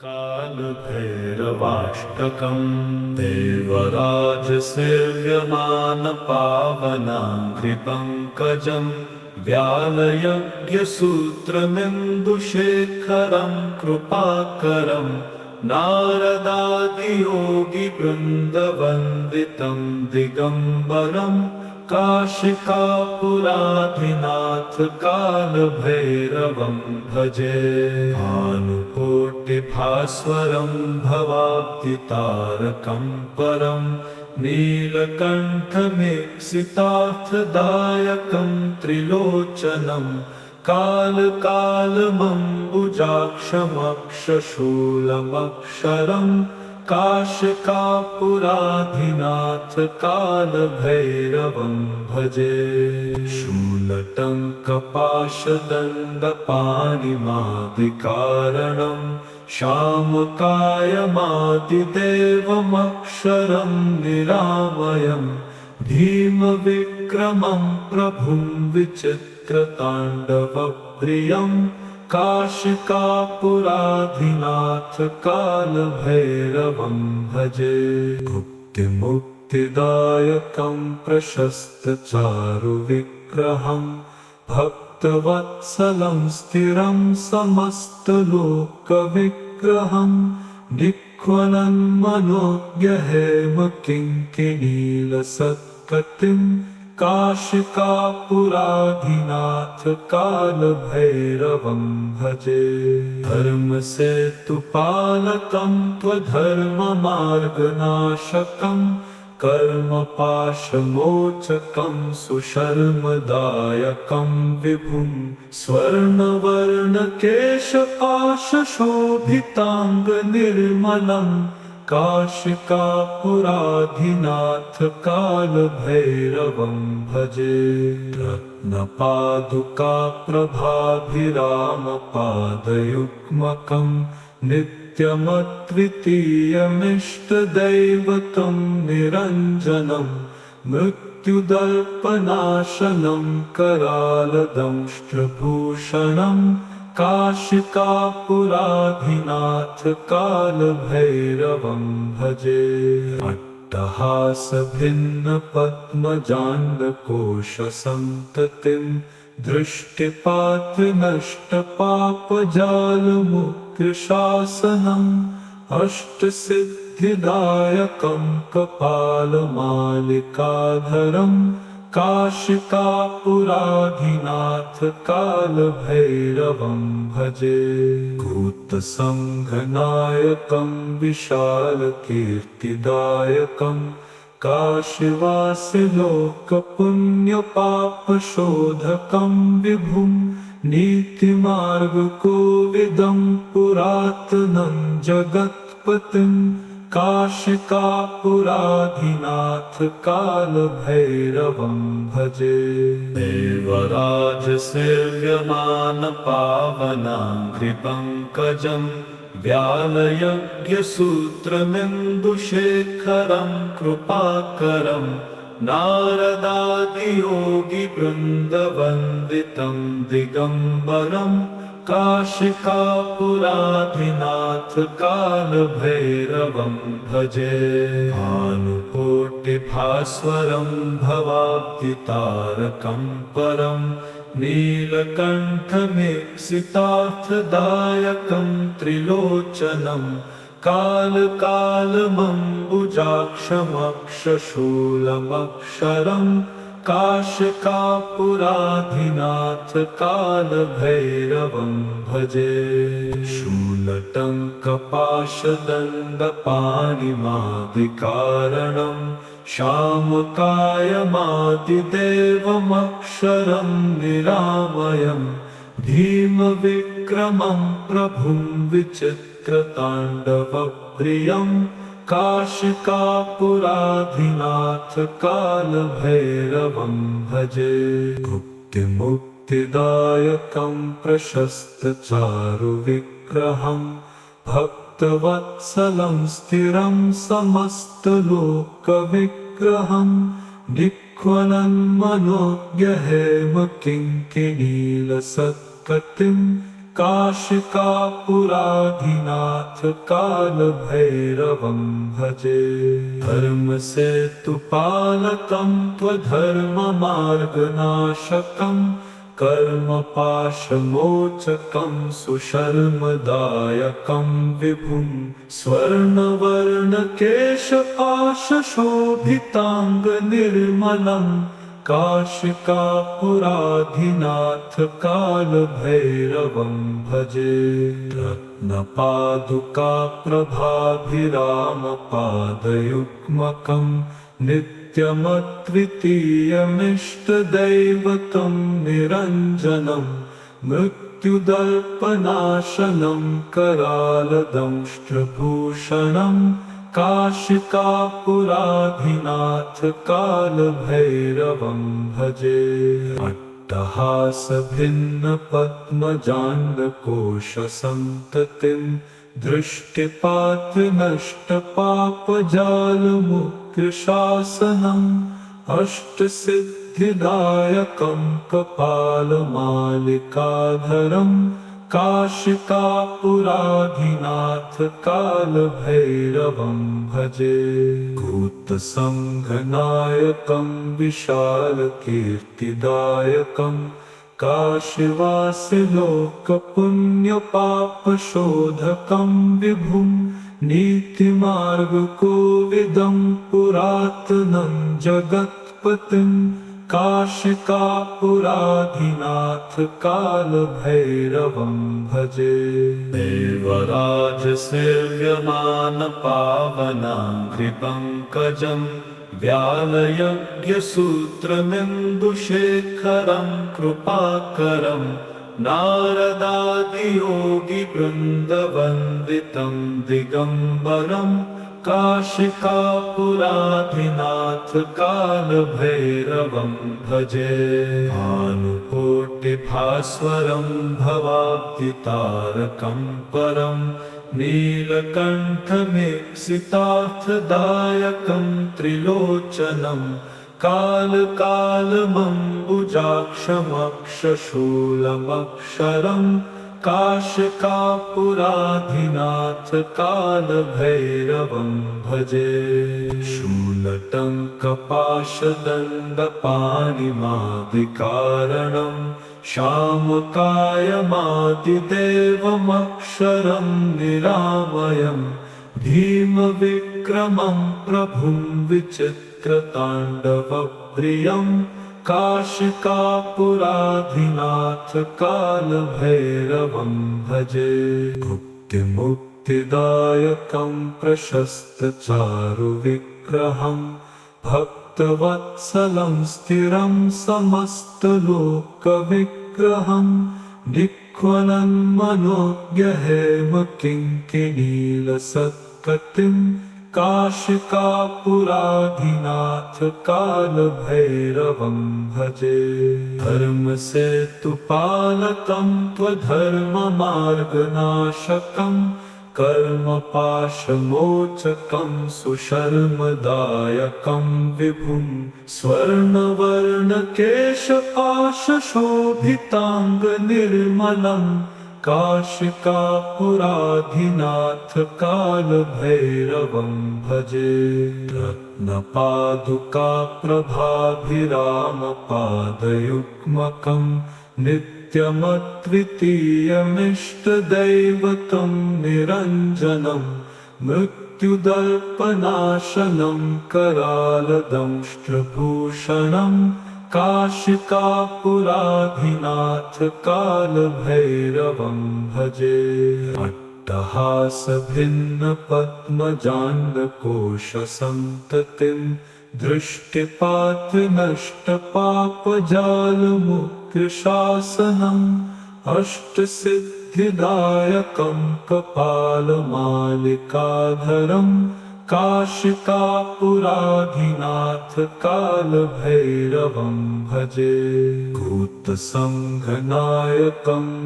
कालभैरवाष्टकं देवराजसेव्यमानपावनाङ्घ्रिपङ्कजं व्यालयज्ञसूत्रमिन्दुशेखरं कृपाकरं नारदादियोगिवृन्दवन्दितं दिगम्बरं काशिकापुराधिनाथ कालभैरवं भजे। भानुकोटिभास्वरं भवाब्धितारकं परं नीलकण्ठमीप्सितार्थदायकं त्रिलोचनं कालकालमम्बुजाक्षमक्षशूलमक्षरं काशिकापुराधिनाथ कालभैरवं भजे। शूलटङ्कपाशदण्डपाणिमादिकारणं शामकायमादिदेवमक्षरं निरामयं भीमविक्रमं प्रभुं विचित्रताण्डवप्रियं काशिकापुराधिनाथ कालभैरवं भजे। मुक्तिदायकं प्रशस्तचारुविग्रहं भक्तवत्सलं स्थिरं समस्तलोकविग्रहं निक्वलन्मनोज्ञहेमकिङ्किणीलसत्कटिं काशिकापुराधिनाथ कालभैरवं भजे। धर्मसेतुपालकं त्वधर्ममार्गनाशकं कर्मपाशमोचकं सुशर्मदायकं विभुं स्वर्णवर्णकेशपाशशोभिताङ्गनिर्मलं काशिकापुराधिनाथ कालभैरवं भजे। रत्नपादुकाप्रभाभिरामपादयुग्मकं नित्यमद्वितीयमिष्टदैवतं निरञ्जनं मृत्युदर्पनाशनं करालदंष्ट्रभूषणं काशिकापुराधिनाथ कालभैरवं भजे। अट्टहासभिन्नपद्मजाण्डकोशसन्ततिं दृष्टिपात्रनष्टपापजालमुक्तिशासनम् अष्टसिद्धिदायकं कपालमालिकाधरं काशिकापुराधिनाथ कालभैरवं भजे। भूतसङ्घनायकं विशालकीर्तिदायकं काशीवासिलोकपुण्यपापशोधकं विभुं नीतिमार्गकोविदं पुरातनं जगत्पतिं काशिकापुराधिनाथ कालभैरवं भजे। देवराजसेव्यमानपावनाङ्घ्रिपङ्कजं व्यालयज्ञसूत्रमिन्दुशेखरं कृपाकरं नारदादियोगिवृन्दवन्दितं दिगम्बरं काशिकापुराधिनाथ कालभैरवं भजे। भानुकोटिभास्वरं भवाब्धितारकं परं नीलकण्ठमीप्सितार्थदायकं त्रिलोचनं कालकालमम्बुजाक्षमक्षशूलमक्षरं काशिकापुराधिनाथ कालभैरवं भजे। शूलटङ्कपाशदण्डपाणिमादिकारणं शामकायमादिदेवमक्षरं निरामयं भीमविक्रमं प्रभुं विचित्रताण्डवप्रियं काशिकापुराधिनाथ कालभैरवं भजे। मुक्तिदायकं प्रशस्तचारुविग्रहं भक्तवत्सलं स्थिरं समस्तलोकविग्रहं निक्वलन्मनोज्ञहेमकिङ्किणीलसत्कटिं काशिकापुराधिनाथ कालभैरवं भजे। धर्मसेतुपालकं त्वधर्ममार्गनाशकं कर्मपाशमोचकं सुशर्मदायकं विभुं स्वर्णवर्णकेशपाशशोभिताङ्गनिर्मलं काशिकापुराधिनाथ कालभैरवं भजे। रत्नपादुकाप्रभाभिरामपादयुग्मकं नित्यमद्वितीयमिष्टदैवतं निरञ्जनं मृत्युदर्पनाशनं करालदंष्ट्रभूषणं काशिकापुराधिनाथ कालभैरवं भजे। अट्टहासभिन्नपद्मजाण्डकोशसन्ततिं दृष्टिपात्रनष्टपापजालमुक्तिशासनम् अष्टसिद्धिदायकं कपालमालिकाधरं काशिकापुराधिनाथ कालभैरवं भजे। भूतसङ्घनायकं विशालकीर्तिदायकं काशीवासिलोकपुण्यपापशोधकं विभुं नीतिमार्गकोविदं पुरातनं जगत्पतिं काशिकापुराधिनाथ कालभैरवं भजे। देवराजसेव्यमानपावनाङ्घ्रिपङ्कजं व्यालयज्ञसूत्रमिन्दुशेखरं कृपाकरं नारदादियोगिवृन्दवन्दितं दिगम्बरं काशिकापुराधिनाथ कालभैरवं भजे। भानुकोटिभास्वरं भवाब्धितारकं परं नीलकण्ठमीप्सितार्थदायकं त्रिलोचनं कालकालमम्बुजाक्षमक्षशूलमक्षरं काशिकापुराधिनाथ कालभैरवं भजे। शूलटङ्कपाशदण्डपाणिमादिकारणं शामकायमादिदेवमक्षरं निरामयं भीमविक्रमं प्रभुं विचित्रताण्डवप्रियं काशिकापुराधिनाथ कालभैरवं भजे। मुक्तिदायकं प्रशस्तचारुविग्रहं भक्तवत्सलं स्थिरं समस्तलोकविग्रहं निक्वलन्मनोज्ञहेमकिङ्किणीलसत्कटिं काशिकापुराधिनाथ कालभैरवं भजे। धर्मसेतुपालकं त्वधर्ममार्गनाशकं कर्मपाशमोचकं सुशर्मदायकं विभुं स्वर्णवर्णकेशपाशशोभिताङ्गनिर्मलं काशिकापुराधिनाथ कालभैरवं भजे। रत्नपादुकाप्रभाभिरामपादयुग्मकं नित्यमद्वितीयमिष्टदैवतं निरञ्जनं मृत्युदर्पनाशनं करालदंष्ट्रभूषणं काशिकापुराधिनाथ कालभैरवं भजे। अट्टहासभिन्नपद्मजाण्डकोशसन्ततिं दृष्टिपात्रनष्टपापजालमुक्तिशासनम् अष्टसिद्धिदायकं कपालमालिकाधरं काशिकापुराधिनाथ कालभैरवं भजे। भूतसङ्घनायकं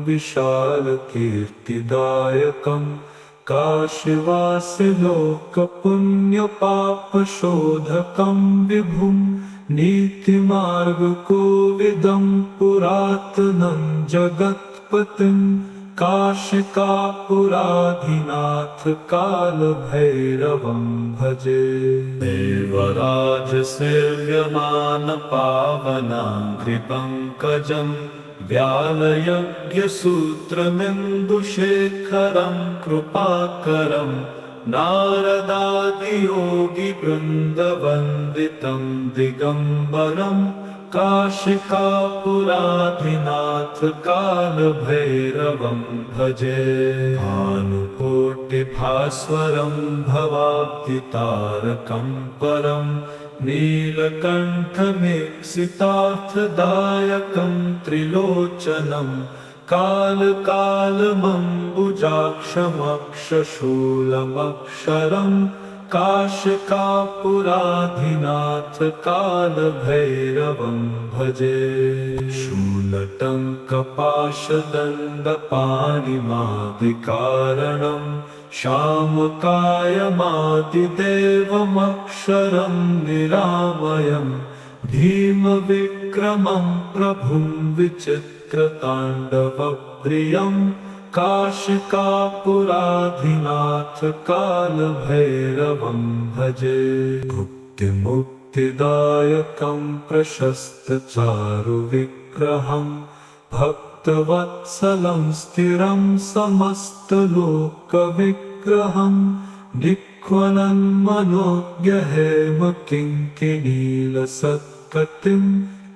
विशालकीर्तिदायकं काशीवासिलोकपुण्यपापशोधकं विभुं नीतिमार्गकोविदं पुरातनं जगत्पतिं काशिकापुराधिनाथ कालभैरवं भजे। देवराजसेव्यमान पावनाङ्घ्रिपङ्कजं व्यालयज्ञसूत्रमिन्दुशेखरं कृपाकरं नारदादियोगिवृन्दवन्दितं दिगम्बरं काशिकापुराधिनाथ कालभैरवं भजे। भानुकोटिभास्वरं भवाब्धितारकं परं नीलकण्ठमीप्सितार्थदायकं त्रिलोचनं कालकालमम्बुजाक्षमक्षशूलमक्षरं काशिकापुराधिनाथ कालभैरवं भजे। शूलटङ्कपाशदण्डपाणिमादिकारणं श्यामकायमादिदेवमक्षरं निरामयं भीमविक्रमं प्रभुं विचित्रताण्डवप्रियं काशिकापुराधिनाथ कालभैरवं भजे। मुक्तिमुक्तिदायकं प्रशस्तचारुविग्रहं भक्तवत्सलं स्थिरं समस्तलोकविग्रहं निक्वलन्मनोज्ञहेमकिङ्किणीलसत्पतिं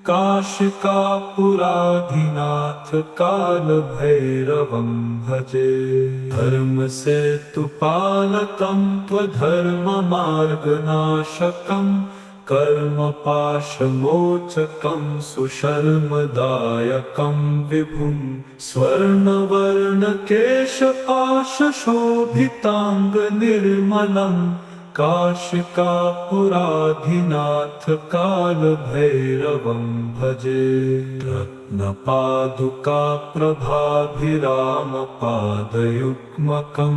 काशिकापुराधिनाथ कालभैरवं भजे। धर्मसेतुपालकं त्वधर्ममार्गनाशकं कर्मपाशमोचकं सुशर्मदायकं विभुं स्वर्णवर्णकेशपाशशोभिताङ्गनिर्मलं काशिकापुराधिनाथ कालभैरवं भजे। रत्नपादुकाप्रभाभिरामपादयुग्मकं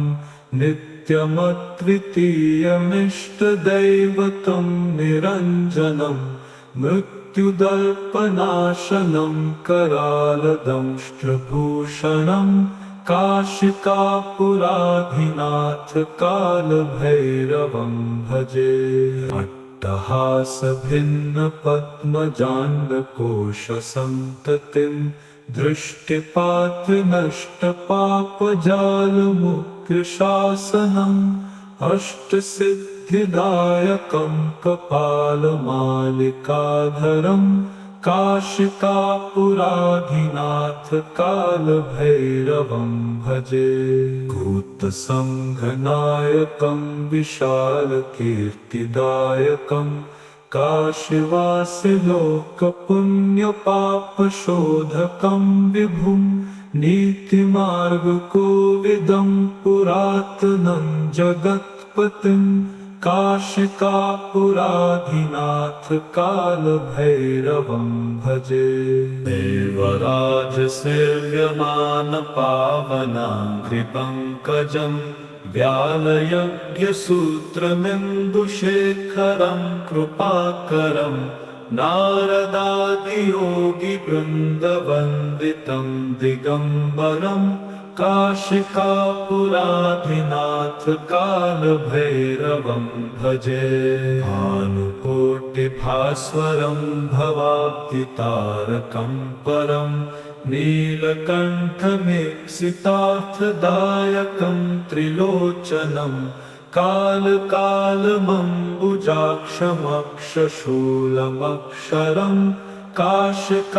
नित्यमद्वितीयमिष्टदैवतं निरञ्जनं मृत्युदर्पनाशनं करालदंष्ट्रभूषणं काशिकापुराधिनाथ कालभैरवं भजे। अट्टहासभिन्नपद्मजाण्डकोशसन्ततिं दृष्टिपात्रनष्टपापजालमुग्रशासनम् अष्टसिद्धिदायकं कपालमालिकाधरं काशिकापुराधिनाथ कालभैरवं भजे। भूतसङ्घनायकं विशालकीर्तिदायकं काशीवासिलोकपुण्यपापशोधकं विभुं नीतिमार्गकोविदं पुरातनं जगत्पतिं काशिकापुराधिनाथ कालभैरवं भजे। देवराजसेव्यमान पावनाङ्घ्रिपङ्कजं व्यालयज्ञसूत्रमिन्दुशेखरं कृपाकरं नारदादियोगिवृन्दवन्दितं दिगम्बरं काशिकापुराधिनाथ कालभैरवं भजे। भानुकोटिभास्वरं भवाब्धितारकं परं नीलकण्ठमीप्सितार्थदायकं त्रिलोचनं कालकालमम्बुजाक्षमक्षशूलमक्षरं काशिकापुराधिनाथ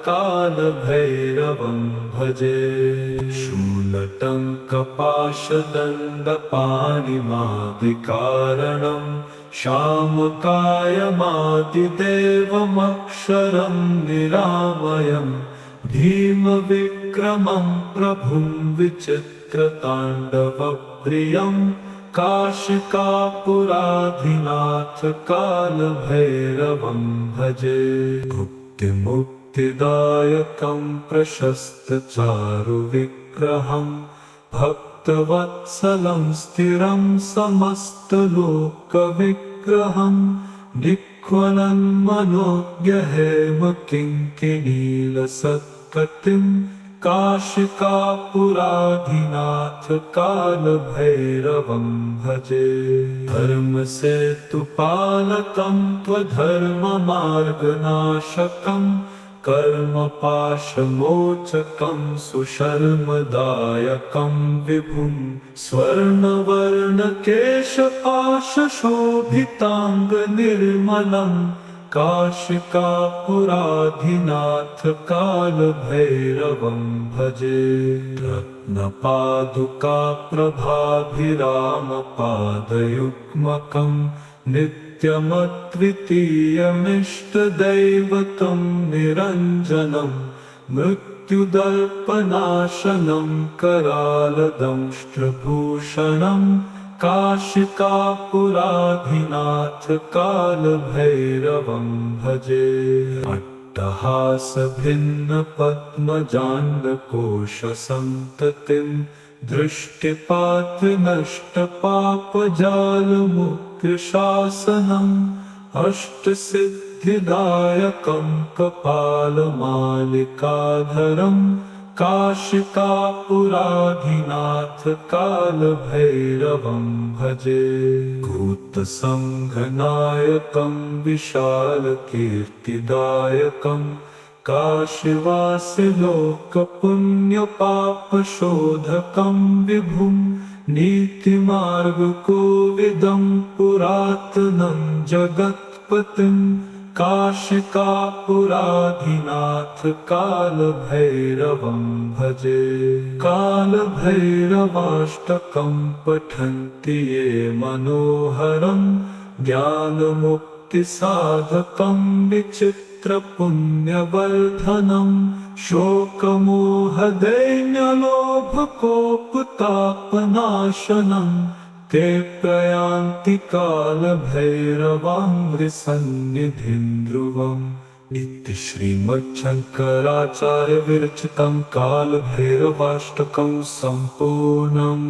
कालभैरवं भजे। शूलटङ्कपाशदण्डपाणिमादिकारणं श्यामकायमादिदेवमक्षरं निरामयं भीमविक्रमं प्रभुं विचित्रताण्डवप्रियं काशिकापुराधिनाथ कालभैरवं भजे। मुक्तिमुक्तिदायकं प्रशस्तचारुविग्रहं भक्तवत्सलं स्थिरं समस्तलोकविग्रहं निक्वलन्मनोज्ञहेमकिङ्किणीलसत्पतिं काशिकापुराधिनाथ कालभैरवं भजे। धर्मसेतुपालकं त्वधर्ममार्गनाशकं कर्मपाशमोचकं सुशर्मदायकं विभुं स्वर्णवर्णकेशपाशशोभिताङ्गनिर्मलं काशिकापुराधिनाथ कालभैरवं भजे। रत्नपादुकाप्रभाभिरामपादयुग्मकं नित्यमद्वितीयमिष्टदैवतं निरञ्जनं मृत्युदर्पनाशनं करालदंष्ट्रभूषणं काशिकापुराधिनाथ कालभैरवं भजे। अट्टहासभिन्नपद्मजाण्डकोशसन्ततिं दृष्टिपात्रनष्टपापजालमुक्तिशासनम् अष्टसिद्धिदायकं कपालमालिकाधरं काशिकापुराधिनाथ कालभैरवं भजे। भूतसङ्घनायकं विशालकीर्तिदायकं काशीवासिलोकपुण्यपापशोधकं विभुं नीतिमार्गकोविदं पुरातनं जगत्पतिं काशिकापुराधिनाथ कालभैरवं भजे। कालभैरवाष्टकं पठन्ति ये मनोहरं ज्ञानमुक्तिसाधकं विचित्रपुण्यवर्धनं शोकमोहदैन्यलोभकोपतापनाशनं ते प्रयान्ति कालभैरवामृतसन्निधिं ध्रुवम् इति श्रीमच्छङ्कराचार्यविरचितं कालभैरवाष्टकं सम्पूर्णम्।